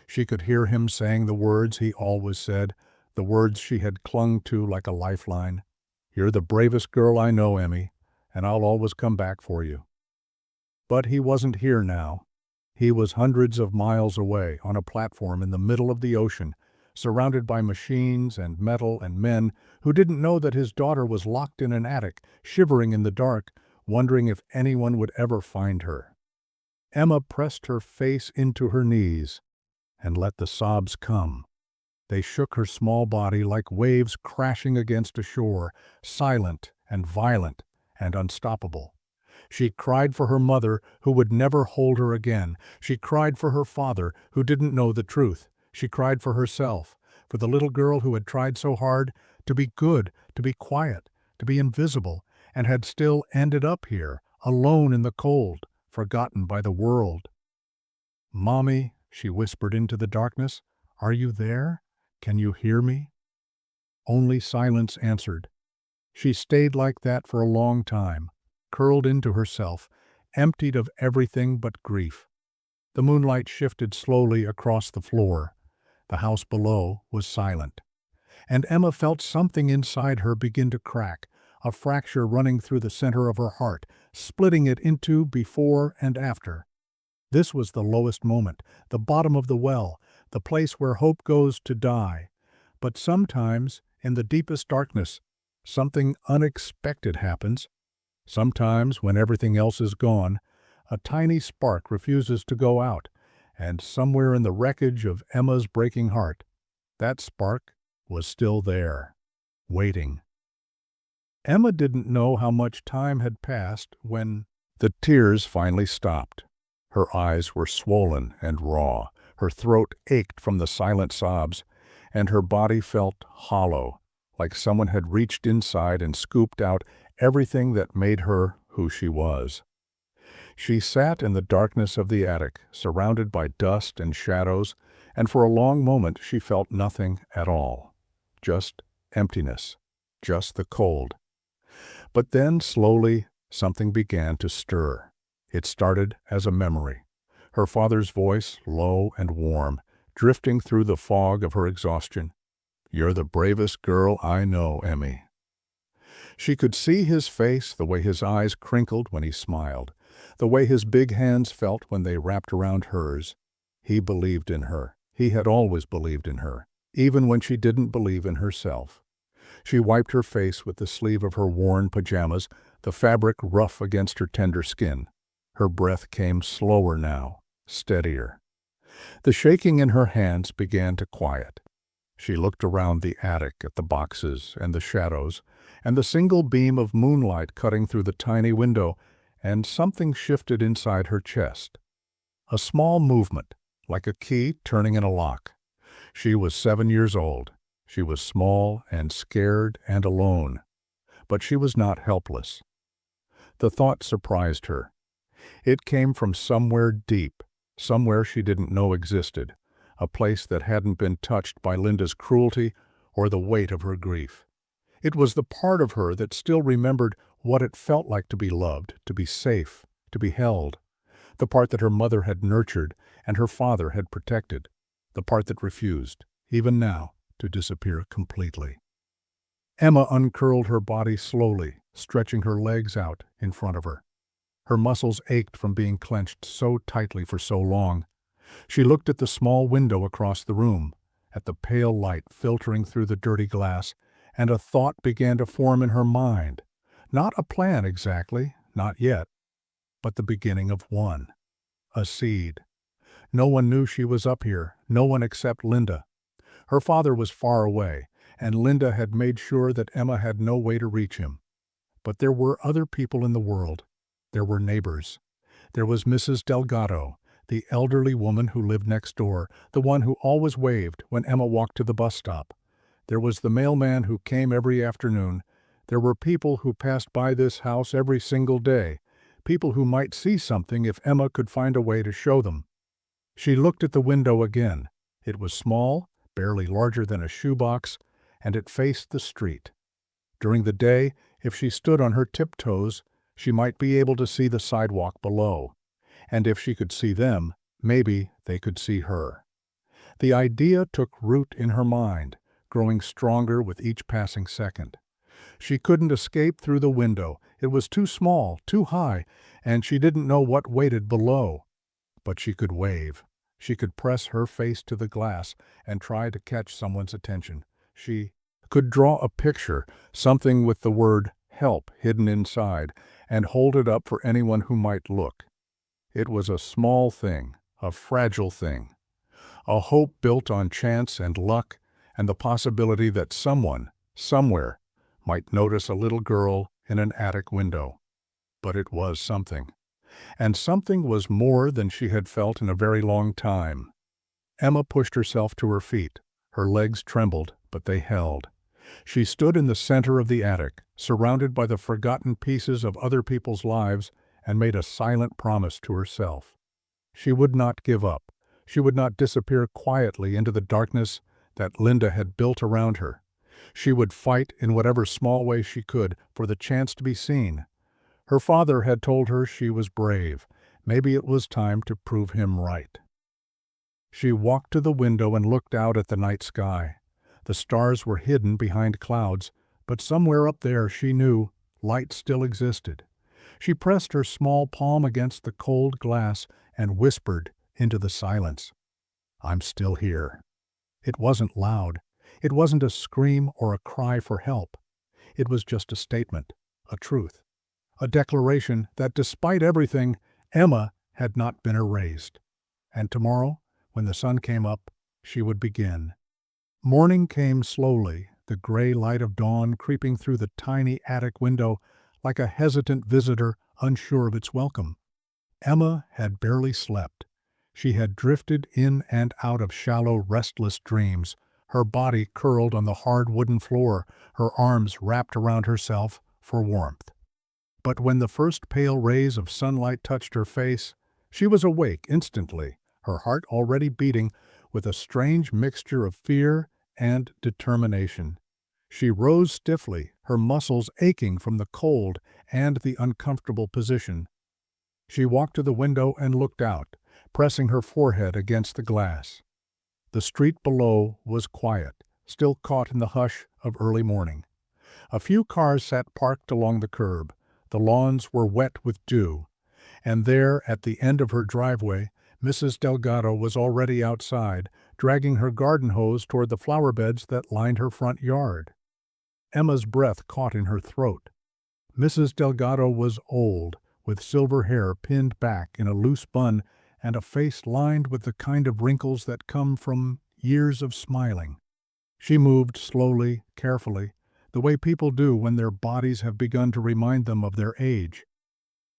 She could hear him saying the words he always said, the words she had clung to like a lifeline. "You're the bravest girl I know, Emmy, and I'll always come back for you." But he wasn't here now. He was hundreds of miles away on a platform in the middle of the ocean, surrounded by machines and metal and men who didn't know that his daughter was locked in an attic, shivering in the dark, wondering if anyone would ever find her. Emma pressed her face into her knees and let the sobs come. They shook her small body like waves crashing against a shore, silent and violent and unstoppable. She cried for her mother, who would never hold her again. She cried for her father, who didn't know the truth. She cried for herself, for the little girl who had tried so hard to be good, to be quiet, to be invisible, and had still ended up here, alone in the cold, forgotten by the world. "Mommy," she whispered into the darkness, "are you there? Can you hear me?" Only silence answered. She stayed like that for a long time, curled into herself, emptied of everything but grief. The moonlight shifted slowly across the floor. The house below was silent. And Emma felt something inside her begin to crack, a fracture running through the center of her heart, splitting it into before and after. This was the lowest moment, the bottom of the well, the place where hope goes to die. But sometimes, in the deepest darkness, something unexpected happens. Sometimes, when everything else is gone, a tiny spark refuses to go out, and somewhere in the wreckage of Emma's breaking heart, that spark was still there, waiting. Emma didn't know how much time had passed when the tears finally stopped. Her eyes were swollen and raw, her throat ached from the silent sobs, and her body felt hollow, like someone had reached inside and scooped out everything that made her who she was. She sat in the darkness of the attic, surrounded by dust and shadows, and for a long moment she felt nothing at all. Just emptiness, just the cold. But then, slowly, something began to stir. It started as a memory. Her father's voice, low and warm, drifting through the fog of her exhaustion. "You're the bravest girl I know, Emmy." She could see his face, the way his eyes crinkled when he smiled, the way his big hands felt when they wrapped around hers. He believed in her. He had always believed in her, even when she didn't believe in herself. She wiped her face with the sleeve of her worn pajamas, the fabric rough against her tender skin. Her breath came slower now, steadier. The shaking in her hands began to quiet. She looked around the attic at the boxes and the shadows, and the single beam of moonlight cutting through the tiny window, and something shifted inside her chest. A small movement, like a key turning in a lock. She was 7 years old. She was small and scared and alone. But she was not helpless. The thought surprised her. It came from somewhere deep, somewhere she didn't know existed, a place that hadn't been touched by Linda's cruelty or the weight of her grief. It was the part of her that still remembered what it felt like to be loved, to be safe, to be held. The part that her mother had nurtured and her father had protected. The part that refused, even now, to disappear completely. Emma uncurled her body slowly, stretching her legs out in front of her. Her muscles ached from being clenched so tightly for so long. She looked at the small window across the room, at the pale light filtering through the dirty glass, and a thought began to form in her mind. Not a plan exactly, not yet, but the beginning of one. A seed. No one knew she was up here, no one except Linda. Her father was far away, and Linda had made sure that Emma had no way to reach him. But there were other people in the world. There were neighbors. There was Mrs. Delgado, the elderly woman who lived next door, the one who always waved when Emma walked to the bus stop. There was the mailman who came every afternoon. There were people who passed by this house every single day, people who might see something if Emma could find a way to show them. She looked at the window again. It was small, barely larger than a shoebox, and it faced the street. During the day, if she stood on her tiptoes, she might be able to see the sidewalk below. And if she could see them, maybe they could see her. The idea took root in her mind, growing stronger with each passing second. She couldn't escape through the window. It was too small, too high, and she didn't know what waited below. But she could wave. She could press her face to the glass and try to catch someone's attention. She could draw a picture, something with the word "help" hidden inside, and hold it up for anyone who might look. It was a small thing, a fragile thing, a hope built on chance and luck and the possibility that someone, somewhere, might notice a little girl in an attic window. But it was something. And something was more than she had felt in a very long time. Emma pushed herself to her feet. Her legs trembled, but they held. She stood in the center of the attic, surrounded by the forgotten pieces of other people's lives, and made a silent promise to herself. She would not give up. She would not disappear quietly into the darkness that Linda had built around her. She would fight in whatever small way she could for the chance to be seen. Her father had told her she was brave. Maybe it was time to prove him right. She walked to the window and looked out at the night sky. The stars were hidden behind clouds, but somewhere up there, she knew, light still existed. She pressed her small palm against the cold glass and whispered into the silence, "I'm still here." It wasn't loud. It wasn't a scream or a cry for help. It was just a statement, a truth, a declaration that despite everything, Emma had not been erased. And tomorrow, when the sun came up, she would begin. Morning came slowly, the gray light of dawn creeping through the tiny attic window like a hesitant visitor unsure of its welcome. Emma had barely slept. She had drifted in and out of shallow, restless dreams, her body curled on the hard wooden floor, her arms wrapped around herself for warmth. But when the first pale rays of sunlight touched her face, she was awake instantly, her heart already beating with a strange mixture of fear and determination. She rose stiffly, her muscles aching from the cold and the uncomfortable position. She walked to the window and looked out, pressing her forehead against the glass. The street below was quiet, still caught in the hush of early morning. A few cars sat parked along the curb. The lawns were wet with dew. And there, at the end of her driveway, Mrs. Delgado was already outside, dragging her garden hose toward the flower beds that lined her front yard. Emma's breath caught in her throat. Mrs. Delgado was old, with silver hair pinned back in a loose bun and a face lined with the kind of wrinkles that come from years of smiling. She moved slowly, carefully, the way people do when their bodies have begun to remind them of their age.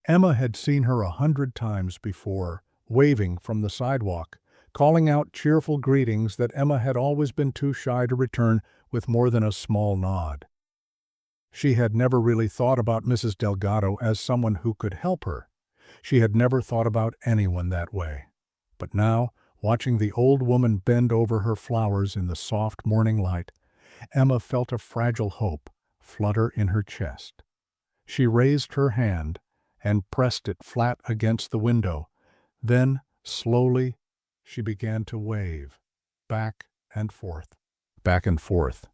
Emma had seen her 100 times before, waving from the sidewalk, calling out cheerful greetings that Emma had always been too shy to return with more than a small nod. She had never really thought about Mrs. Delgado as someone who could help her. She had never thought about anyone that way. But now, watching the old woman bend over her flowers in the soft morning light, Emma felt a fragile hope flutter in her chest. She raised her hand and pressed it flat against the window. Then, slowly, she began to wave, back and forth, back and forth.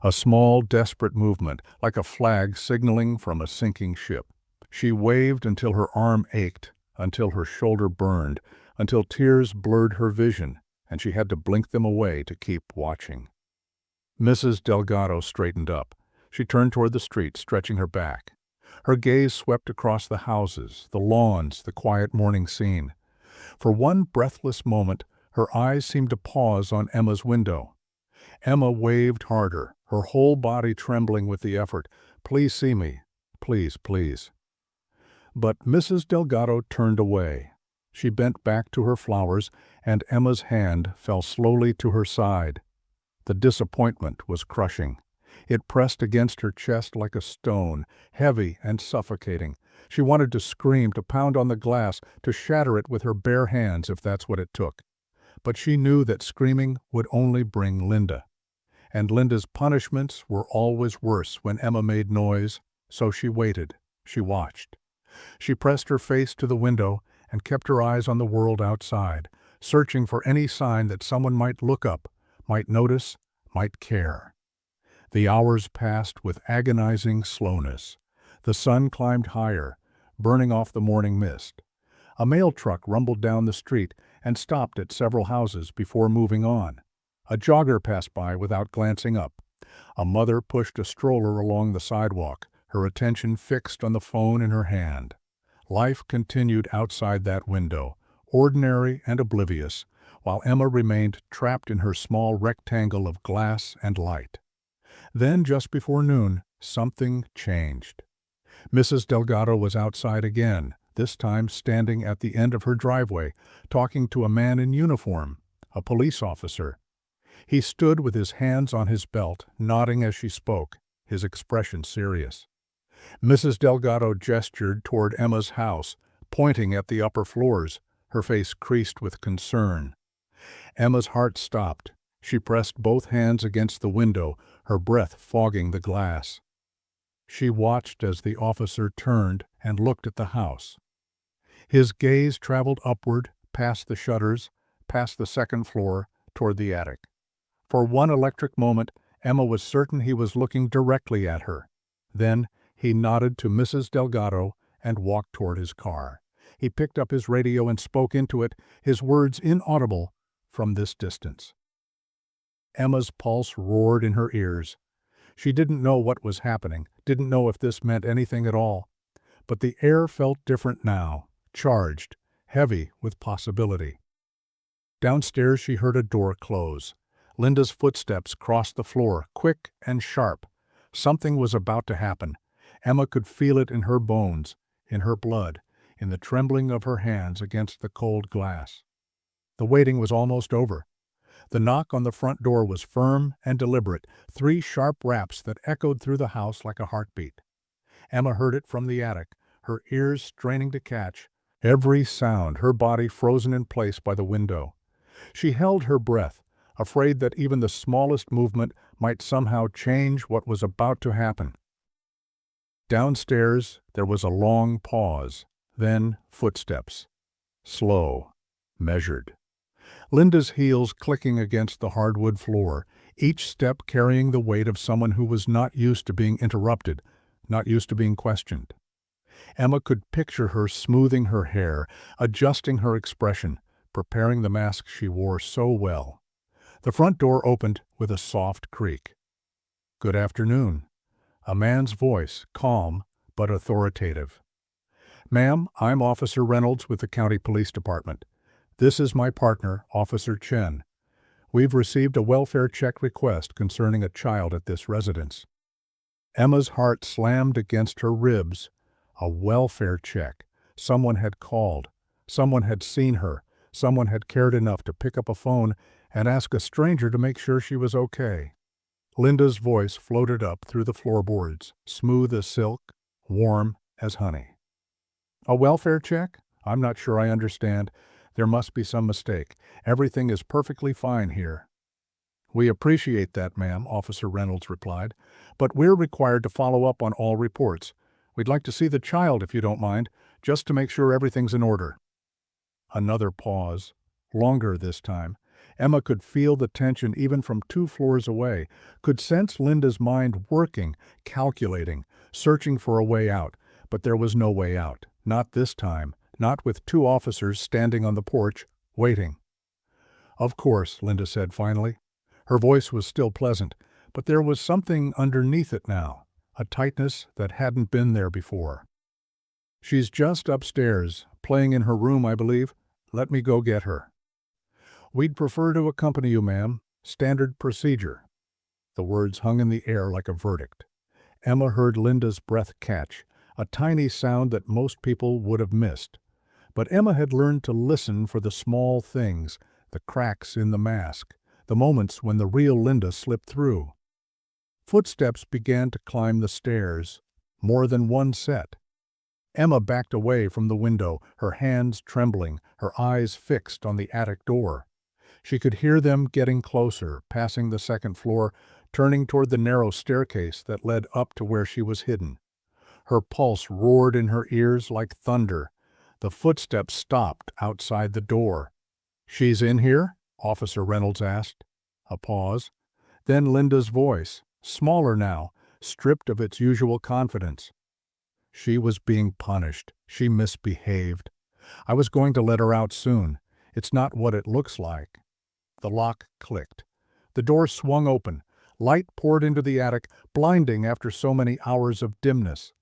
A small, desperate movement, like a flag signaling from a sinking ship. She waved until her arm ached, until her shoulder burned, until tears blurred her vision, and she had to blink them away to keep watching. Mrs. Delgado straightened up. She turned toward the street, stretching her back. Her gaze swept across the houses, the lawns, the quiet morning scene. For one breathless moment, her eyes seemed to pause on Emma's window. Emma waved harder, her whole body trembling with the effort. "Please see me. Please, please." But Mrs. Delgado turned away. She bent back to her flowers, and Emma's hand fell slowly to her side. The disappointment was crushing. It pressed against her chest like a stone, heavy and suffocating. She wanted to scream, to pound on the glass, to shatter it with her bare hands if that's what it took. But she knew that screaming would only bring Linda. And Linda's punishments were always worse when Emma made noise, so she waited. She watched. She pressed her face to the window and kept her eyes on the world outside, searching for any sign that someone might look up, might notice, might care. The hours passed with agonizing slowness. The sun climbed higher, burning off the morning mist. A mail truck rumbled down the street and stopped at several houses before moving on. A jogger passed by without glancing up. A mother pushed a stroller along the sidewalk, her attention fixed on the phone in her hand. Life continued outside that window, ordinary and oblivious, while Emma remained trapped in her small rectangle of glass and light. Then, just before noon, something changed. Mrs. Delgado was outside again, this time standing at the end of her driveway, talking to a man in uniform, a police officer. He stood with his hands on his belt, nodding as she spoke, his expression serious. Mrs. Delgado gestured toward Emma's house, pointing at the upper floors, her face creased with concern. Emma's heart stopped. She pressed both hands against the window, her breath fogging the glass. She watched as the officer turned and looked at the house. His gaze traveled upward, past the shutters, past the second floor, toward the attic. For one electric moment, Emma was certain he was looking directly at her. Then he nodded to Mrs. Delgado and walked toward his car. He picked up his radio and spoke into it, his words inaudible from this distance. Emma's pulse roared in her ears. She didn't know what was happening, didn't know if this meant anything at all. But the air felt different now, charged, heavy with possibility. Downstairs she heard a door close. Linda's footsteps crossed the floor, quick and sharp. Something was about to happen. Emma could feel it in her bones, in her blood, in the trembling of her hands against the cold glass. The waiting was almost over. The knock on the front door was firm and deliberate, 3 sharp raps that echoed through the house like a heartbeat. Emma heard it from the attic, her ears straining to catch every sound, her body frozen in place by the window. She held her breath, afraid that even the smallest movement might somehow change what was about to happen. Downstairs there was a long pause, then footsteps. Slow, measured. Linda's heels clicking against the hardwood floor, each step carrying the weight of someone who was not used to being interrupted, not used to being questioned. Emma could picture her smoothing her hair, adjusting her expression, preparing the mask she wore so well. The front door opened with a soft creak. "Good afternoon." A man's voice, calm but authoritative. "Ma'am, I'm Officer Reynolds with the County Police Department. This is my partner, Officer Chen. We've received a welfare check request concerning a child at this residence." Emma's heart slammed against her ribs. A welfare check. Someone had called. Someone had seen her. Someone had cared enough to pick up a phone and ask a stranger to make sure she was okay. Linda's voice floated up through the floorboards, smooth as silk, warm as honey. "A welfare check? I'm not sure I understand. There must be some mistake. Everything is perfectly fine here." "We appreciate that, ma'am," Officer Reynolds replied, "but we're required to follow up on all reports. We'd like to see the child, if you don't mind, just to make sure everything's in order." Another pause, longer this time. Emma could feel the tension even from 2 floors away, could sense Linda's mind working, calculating, searching for a way out, but there was no way out, not this time, not with 2 officers standing on the porch, waiting. "Of course," Linda said finally. Her voice was still pleasant, but there was something underneath it now, a tightness that hadn't been there before. "She's just upstairs, playing in her room, I believe. Let me go get her." "We'd prefer to accompany you, ma'am. Standard procedure." The words hung in the air like a verdict. Emma heard Linda's breath catch, a tiny sound that most people would have missed. But Emma had learned to listen for the small things, the cracks in the mask, the moments when the real Linda slipped through. Footsteps began to climb the stairs, more than one set. Emma backed away from the window, her hands trembling, her eyes fixed on the attic door. She could hear them getting closer, passing the second floor, turning toward the narrow staircase that led up to where she was hidden. Her pulse roared in her ears like thunder. The footsteps stopped outside the door. "She's in here?" Officer Reynolds asked. A pause. Then Linda's voice, smaller now, stripped of its usual confidence. "She was being punished. She misbehaved. I was going to let her out soon. It's not what it looks like." The lock clicked. The door swung open. Light poured into the attic, blinding after so many hours of dimness.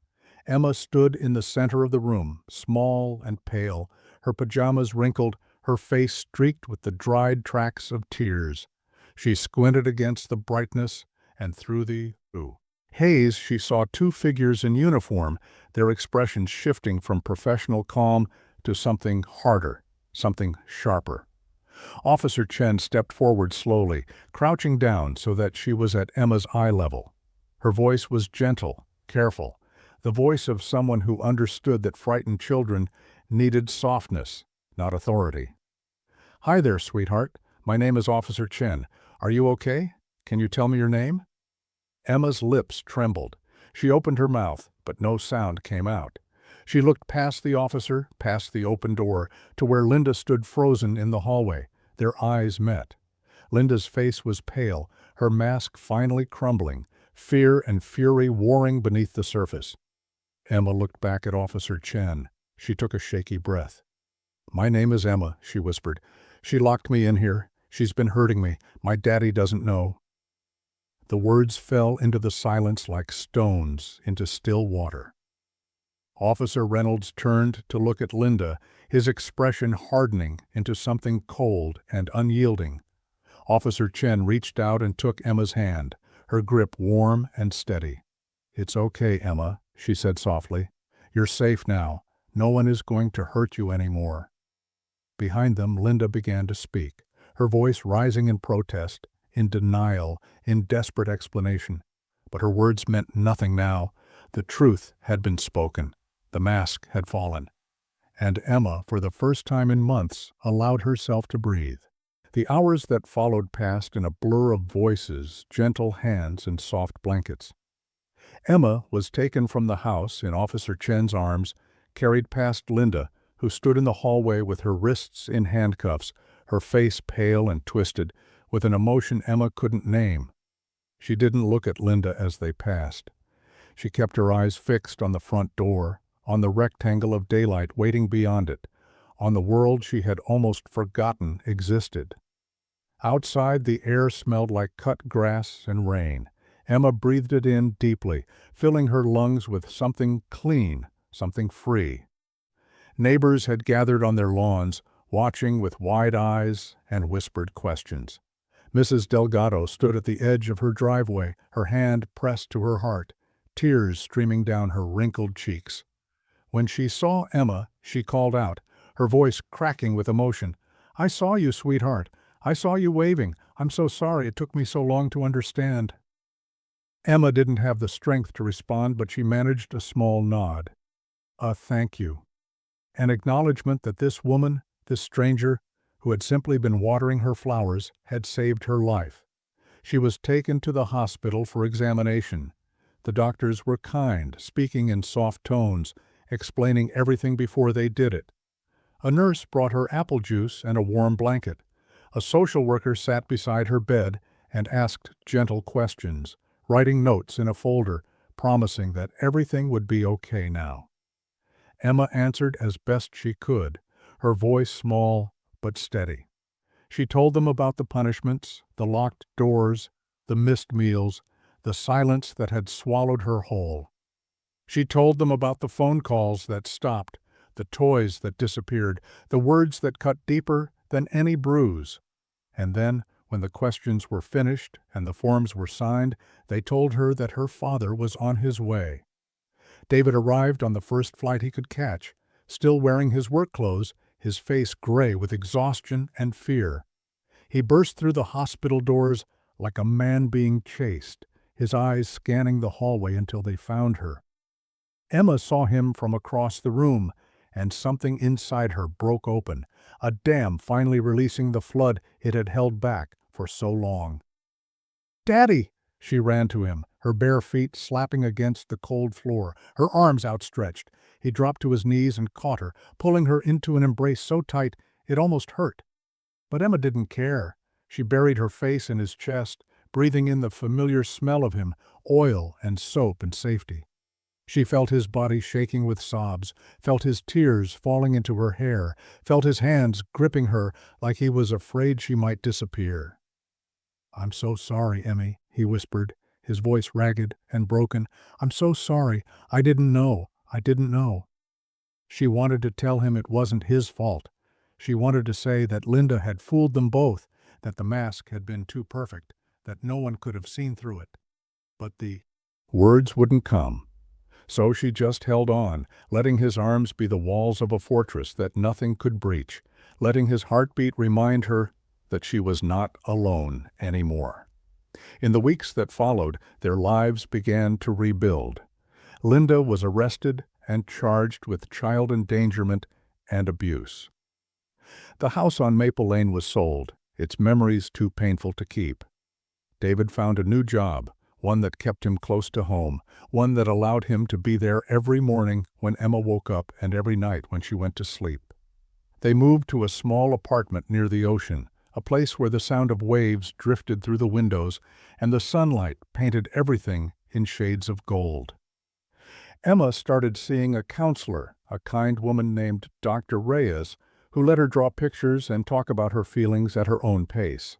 Emma stood in the center of the room, small and pale, her pajamas wrinkled, her face streaked with the dried tracks of tears. She squinted against the brightness, and through the haze she saw two figures in uniform, their expressions shifting from professional calm to something harder, something sharper. Officer Chen stepped forward slowly, crouching down so that she was at Emma's eye level. Her voice was gentle, careful, the voice of someone who understood that frightened children needed softness, not authority. "Hi there, sweetheart. My name is Officer Chen. Are you okay? Can you tell me your name?" Emma's lips trembled. She opened her mouth, but no sound came out. She looked past the officer, past the open door, to where Linda stood frozen in the hallway. Their eyes met. Linda's face was pale, her mask finally crumbling, fear and fury warring beneath the surface. Emma looked back at Officer Chen. She took a shaky breath. "My name is Emma," she whispered. "She locked me in here. She's been hurting me. My daddy doesn't know." The words fell into the silence like stones into still water. Officer Reynolds turned to look at Linda, his expression hardening into something cold and unyielding. Officer Chen reached out and took Emma's hand, her grip warm and steady. "It's okay, Emma," she said softly. "You're safe now. No one is going to hurt you anymore." Behind them, Linda began to speak, her voice rising in protest, in denial, in desperate explanation. But her words meant nothing now. The truth had been spoken. The mask had fallen. And Emma, for the first time in months, allowed herself to breathe. The hours that followed passed in a blur of voices, gentle hands, and soft blankets. Emma was taken from the house in Officer Chen's arms, carried past Linda, who stood in the hallway with her wrists in handcuffs, her face pale and twisted, with an emotion Emma couldn't name. She didn't look at Linda as they passed. She kept her eyes fixed on the front door, on the rectangle of daylight waiting beyond it, on the world she had almost forgotten existed. Outside, the air smelled like cut grass and rain. Emma breathed it in deeply, filling her lungs with something clean, something free. Neighbors had gathered on their lawns, watching with wide eyes and whispered questions. Mrs. Delgado stood at the edge of her driveway, her hand pressed to her heart, tears streaming down her wrinkled cheeks. When she saw Emma, she called out, her voice cracking with emotion. "I saw you, sweetheart. I saw you waving. I'm so sorry it took me so long to understand." Emma didn't have the strength to respond, but she managed a small nod. A thank you. An acknowledgement that this woman, this stranger, who had simply been watering her flowers, had saved her life. She was taken to the hospital for examination. The doctors were kind, speaking in soft tones, explaining everything before they did it. A nurse brought her apple juice and a warm blanket. A social worker sat beside her bed and asked gentle questions, writing notes in a folder, promising that everything would be okay now. Emma answered as best she could, her voice small but steady. She told them about the punishments, the locked doors, the missed meals, the silence that had swallowed her whole. She told them about the phone calls that stopped, the toys that disappeared, the words that cut deeper than any bruise. And then, when the questions were finished and the forms were signed, they told her that her father was on his way. David arrived on the first flight he could catch, still wearing his work clothes, his face gray with exhaustion and fear. He burst through the hospital doors like a man being chased, his eyes scanning the hallway until they found her. Emma saw him from across the room, and something inside her broke open, a dam finally releasing the flood it had held back for so long. "Daddy!" She ran to him, her bare feet slapping against the cold floor, her arms outstretched. He dropped to his knees and caught her, pulling her into an embrace so tight it almost hurt. But Emma didn't care. She buried her face in his chest, breathing in the familiar smell of him, oil and soap and safety. She felt his body shaking with sobs, felt his tears falling into her hair, felt his hands gripping her like he was afraid she might disappear. "I'm so sorry, Emmy," he whispered, his voice ragged and broken. "I'm so sorry. I didn't know. "I didn't know." She wanted to tell him it wasn't his fault. She wanted to say that Linda had fooled them both, that the mask had been too perfect, that no one could have seen through it. But the words wouldn't come. So she just held on, letting his arms be the walls of a fortress that nothing could breach, letting his heartbeat remind her that she was not alone anymore. In the weeks that followed, their lives began to rebuild. Linda was arrested and charged with child endangerment and abuse. The house on Maple Lane was sold, its memories too painful to keep. David found a new job, one that kept him close to home, one that allowed him to be there every morning when Emma woke up and every night when she went to sleep. They moved to a small apartment near the ocean, a place where the sound of waves drifted through the windows and the sunlight painted everything in shades of gold. Emma started seeing a counselor, a kind woman named Dr. Reyes, who let her draw pictures and talk about her feelings at her own pace.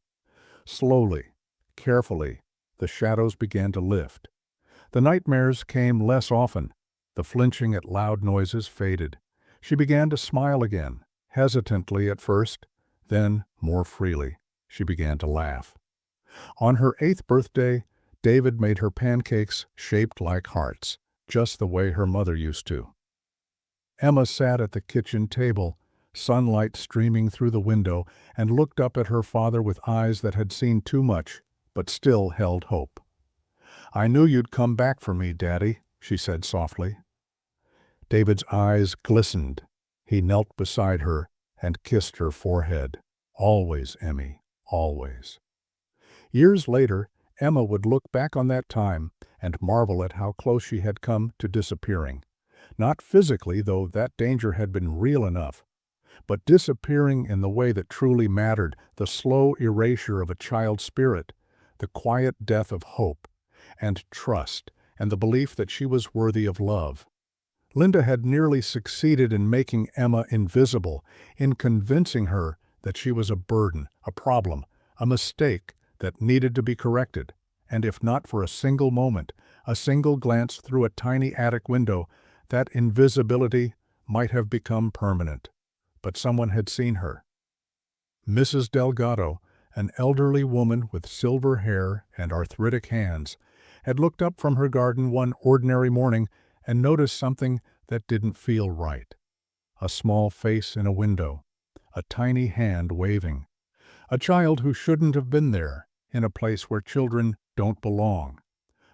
Slowly, carefully, the shadows began to lift. The nightmares came less often. The flinching at loud noises faded. She began to smile again, hesitantly at first, then more freely. She began to laugh. On her 8th birthday, David made her pancakes shaped like hearts, just the way her mother used to. Emma sat at the kitchen table, sunlight streaming through the window, and looked up at her father with eyes that had seen too much, but still held hope. "I knew you'd come back for me, Daddy," she said softly. David's eyes glistened. He knelt beside her and kissed her forehead. "Always, Emmy, always." Years later, Emma would look back on that time and marvel at how close she had come to disappearing. Not physically, though that danger had been real enough, but disappearing in the way that truly mattered, the slow erasure of a child's spirit, the quiet death of hope, and trust, and the belief that she was worthy of love. Linda had nearly succeeded in making Emma invisible, in convincing her that she was a burden, a problem, a mistake that needed to be corrected, and if not for a single moment, a single glance through a tiny attic window, that invisibility might have become permanent. But someone had seen her. Mrs. Delgado, an elderly woman with silver hair and arthritic hands, had looked up from her garden one ordinary morning and noticed something that didn't feel right. A small face in a window, a tiny hand waving. A child who shouldn't have been there, in a place where children don't belong.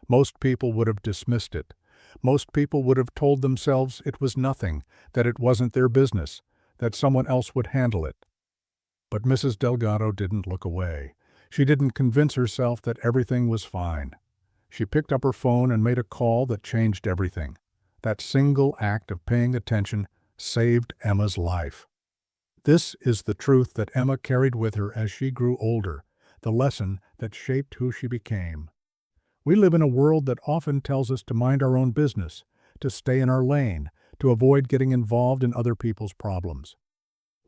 Most people would have dismissed it. Most people would have told themselves it was nothing, that it wasn't their business, that someone else would handle it. But Mrs. Delgado didn't look away. She didn't convince herself that everything was fine. She picked up her phone and made a call that changed everything. That single act of paying attention saved Emma's life. This is the truth that Emma carried with her as she grew older, the lesson that shaped who she became. We live in a world that often tells us to mind our own business, to stay in our lane, to avoid getting involved in other people's problems.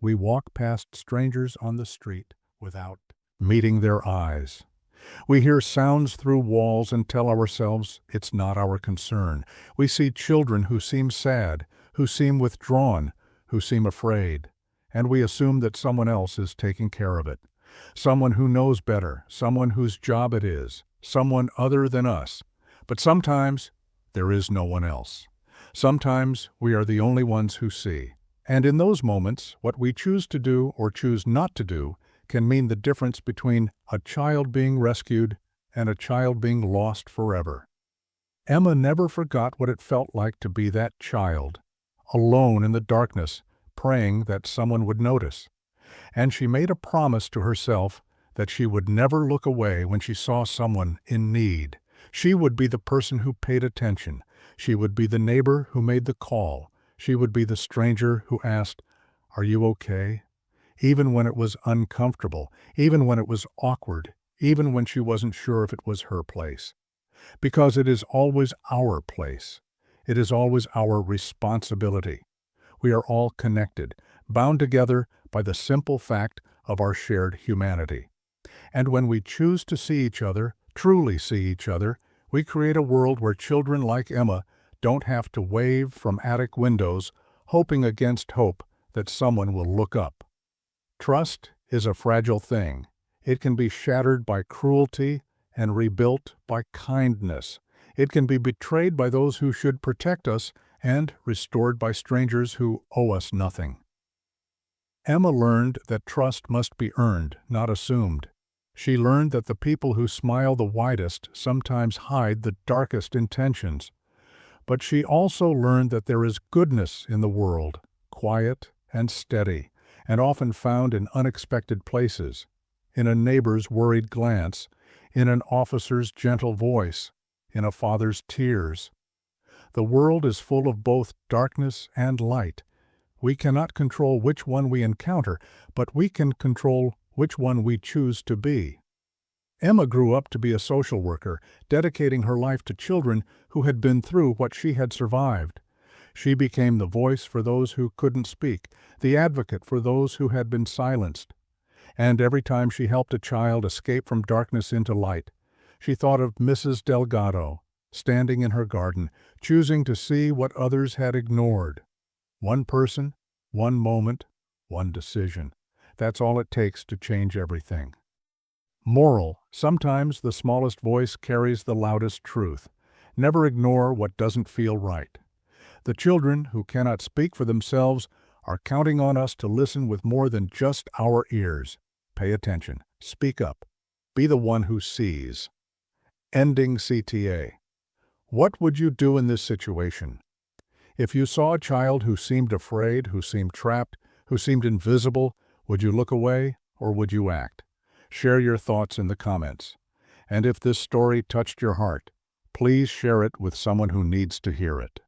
We walk past strangers on the street without meeting their eyes. We hear sounds through walls and tell ourselves it's not our concern. We see children who seem sad, who seem withdrawn, who seem afraid, and we assume that someone else is taking care of it. Someone who knows better, someone whose job it is, someone other than us. But sometimes there is no one else. Sometimes we are the only ones who see. And in those moments, what we choose to do or choose not to do can mean the difference between a child being rescued and a child being lost forever. Emma never forgot what it felt like to be that child, alone in the darkness, praying that someone would notice. And she made a promise to herself that she would never look away when she saw someone in need. She would be the person who paid attention. She would be the neighbor who made the call. She would be the stranger who asked, "Are you okay?" Even when it was uncomfortable, even when it was awkward, even when she wasn't sure if it was her place. Because it is always our place. It is always our responsibility. We are all connected, bound together by the simple fact of our shared humanity. And when we choose to see each other, truly see each other, we create a world where children like Emma don't have to wave from attic windows, hoping against hope that someone will look up. Trust is a fragile thing. It can be shattered by cruelty and rebuilt by kindness. It can be betrayed by those who should protect us and restored by strangers who owe us nothing. Emma learned that trust must be earned, not assumed. She learned that the people who smile the widest sometimes hide the darkest intentions. But she also learned that there is goodness in the world, quiet and steady, and often found in unexpected places, in a neighbor's worried glance, in an officer's gentle voice, in a father's tears. The world is full of both darkness and light. We cannot control which one we encounter, but we can control which one we choose to be. Emma grew up to be a social worker, dedicating her life to children who had been through what she had survived. She became the voice for those who couldn't speak, the advocate for those who had been silenced. And every time she helped a child escape from darkness into light, she thought of Mrs. Delgado, standing in her garden, choosing to see what others had ignored. One person, one moment, one decision. That's all it takes to change everything. Moral: sometimes the smallest voice carries the loudest truth. Never ignore what doesn't feel right. The children who cannot speak for themselves are counting on us to listen with more than just our ears. Pay attention. Speak up. Be the one who sees. Ending CTA. What would you do in this situation? If you saw a child who seemed afraid, who seemed trapped, who seemed invisible, would you look away or would you act? Share your thoughts in the comments. And if this story touched your heart, please share it with someone who needs to hear it.